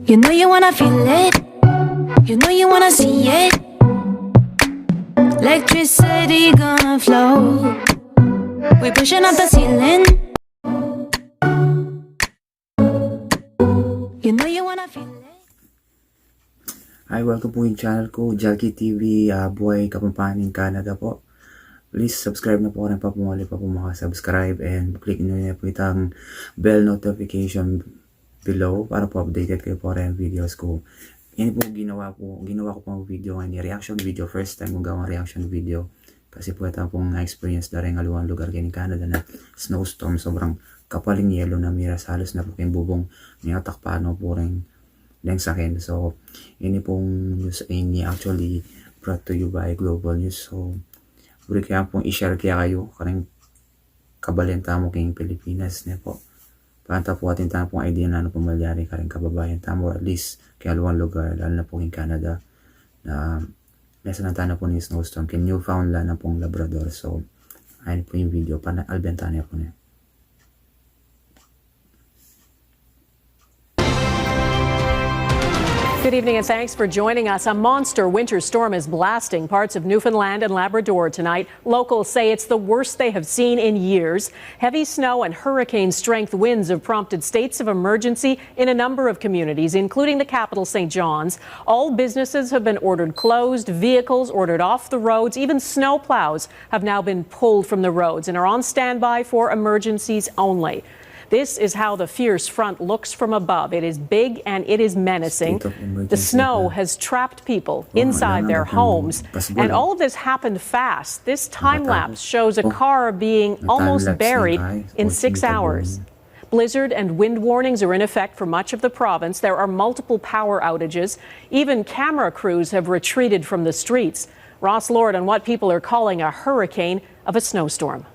You know you wanna feel it. You know you wanna see it. Electricity gonna flow. We pushing up the ceiling. You know you wanna feel it. Hi, welcome po yung channel ko, Jalki TV, Buhay Kapampangan Canada po. Please subscribe na po kung papumuli pa po subscribe and click nyo na po itang bell notification below para po updated kayo po rin videos ko. Yan po ginawa ko pong video ngayon, reaction video, first time kong gawang reaction video. Kasi po ito pong experience na rin haluang lugar kayo in Canada na snowstorm, sobrang kapaling yelo na miras, halos na po kayong bubong, may atakpano po rin lang sa akin. So, ini pong news ay actually brought to you by Global News. So, buri kaya pong i-share kaya kayo karang kabalenta mo kayong Pilipinas niya po. Panta po atin tayo pong idea na ano pong malyari karang kababayan tamo, at least kaya luwang lugar, lalo na po in Canada na nasa nantana po ng snowstorm kay NewFoundland and Labrador. So, ayun po yung video, albenta niya po niya. Good evening and thanks for joining us. A monster winter storm is blasting parts of Newfoundland and Labrador tonight. Locals say it's the worst they have seen in years. Heavy snow and hurricane-strength winds have prompted states of emergency in a number of communities, including the capital, St. John's. All businesses have been ordered closed, vehicles ordered off the roads, even snow plows have now been pulled from the roads and are on standby for emergencies only. This is how the fierce front looks from above. It is big and it is menacing. The snow has trapped people inside their homes. And all of this happened fast. This time lapse shows a car being almost buried in 6 hours. Blizzard and wind warnings are in effect for much of the province. There are multiple power outages. Even camera crews have retreated from the streets. Ross Lord on what people are calling a hurricane of a snowstorm.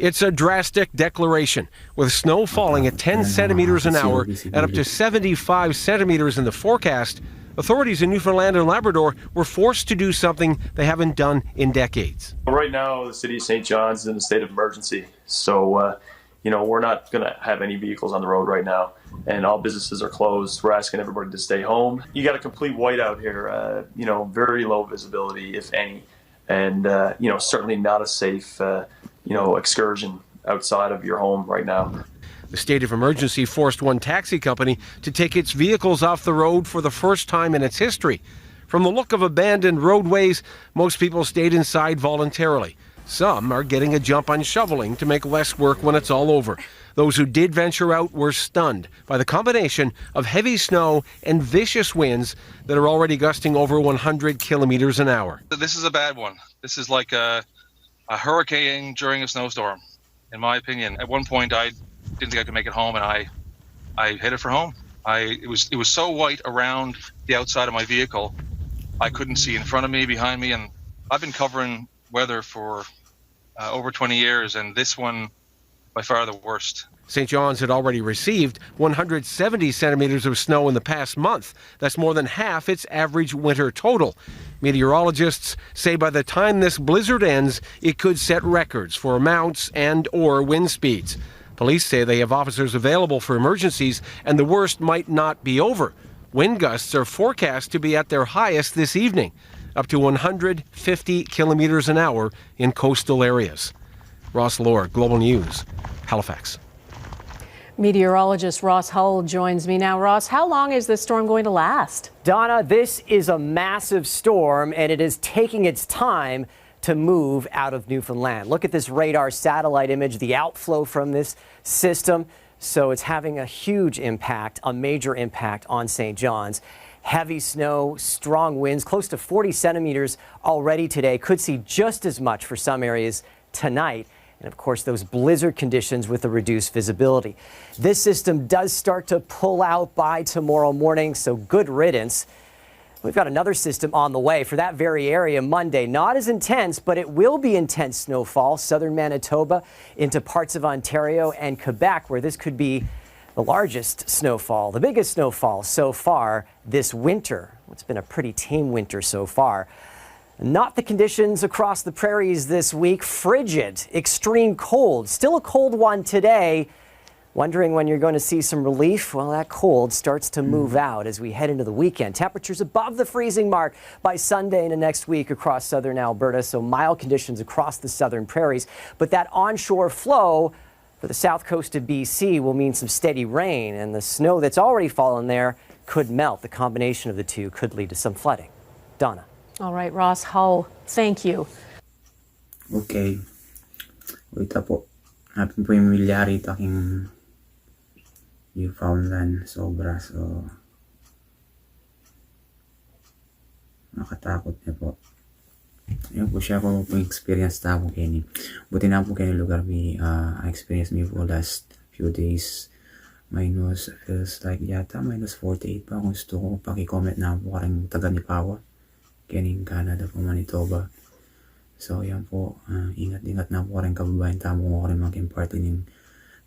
It's a drastic declaration, with snow falling at 10 centimeters an hour and up to 75 centimeters in the forecast. Authorities in Newfoundland and Labrador were forced to do something they haven't done in decades. Right now, the city of St. John's is in a state of emergency. So, we're not going to have any vehicles on the road right now, and all businesses are closed. We're asking everybody to stay home. You got a complete whiteout here, very low visibility, if any, and, certainly not a safe excursion outside of your home right now. The state of emergency forced one taxi company to take its vehicles off the road for the first time in its history. From the look of abandoned roadways, most people stayed inside voluntarily. Some are getting a jump on shoveling to make less work when it's all over. Those who did venture out were stunned by the combination of heavy snow and vicious winds that are already gusting over 100 kilometers an hour. This is a bad one. This is like a hurricane during a snowstorm, in my opinion. At one point, I didn't think I could make it home, and I headed for home. It was so white around the outside of my vehicle, I couldn't see in front of me, behind me, and I've been covering weather for over 20 years, and this one, by far the worst. St. John's had already received 170 centimeters of snow in the past month. That's more than half its average winter total. Meteorologists say by the time this blizzard ends, it could set records for amounts and/or wind speeds. Police say they have officers available for emergencies, and the worst might not be over. Wind gusts are forecast to be at their highest this evening, up to 150 kilometers an hour in coastal areas. Ross Lord, Global News, Halifax. Meteorologist Ross Hull joins me now. Ross, how long is this storm going to last? Donna, this is a massive storm, and it is taking its time to move out of Newfoundland. Look at this radar satellite image, the outflow from this system. So it's having a huge impact, a major impact on St. John's. Heavy snow, strong winds, close to 40 centimeters already today. Could see just as much for some areas tonight. And of course, those blizzard conditions with the reduced visibility. This system does start to pull out by tomorrow morning, so good riddance. We've got another system on the way for that very area Monday. Not as intense, but it will be intense snowfall, southern Manitoba into parts of Ontario and Quebec, where this could be the largest snowfall, the biggest snowfall so far this winter. It's been a pretty tame winter so far. Not the conditions across the prairies this week. Frigid, extreme cold. Still a cold one today, Wondering when you're going to see some relief? Well, that cold starts to move out as we head into the weekend. Temperatures above the freezing mark by Sunday into next week across southern Alberta, so mild conditions across the southern prairies. But that onshore flow for the south coast of BC will mean some steady rain, and the snow that's already fallen there could melt. The combination of the two could lead to some flooding. Donna. All right, Ross Hull, thank you. Okay. Wait po. Hapin po yung milyari taking NewFoundland. Sobra. So, nakatakot niya po. Ayun po siya po experience na po kini. Buti na po kini lugar mi experience mi po last few days. Minus, feels like yata minus 48 pa. Kung gusto ko paki-comment na po karang taga ni Pawa. Kining Canada po, Manitoba. So yan po, ingat-ingat na po karang kababayan. Tamo ko rin mag-impart ng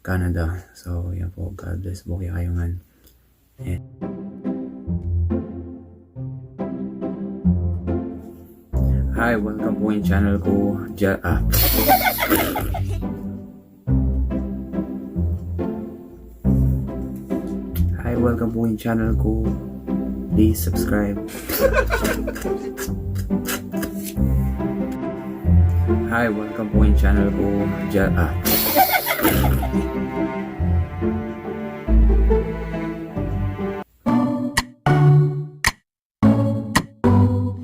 Canada. So yan po, God bless po kayo man. Hi, welcome po yung channel ko. Hi, welcome po yung channel ko. Please subscribe. Hi, welcome po yung channel ko.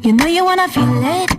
You know you wanna feel it.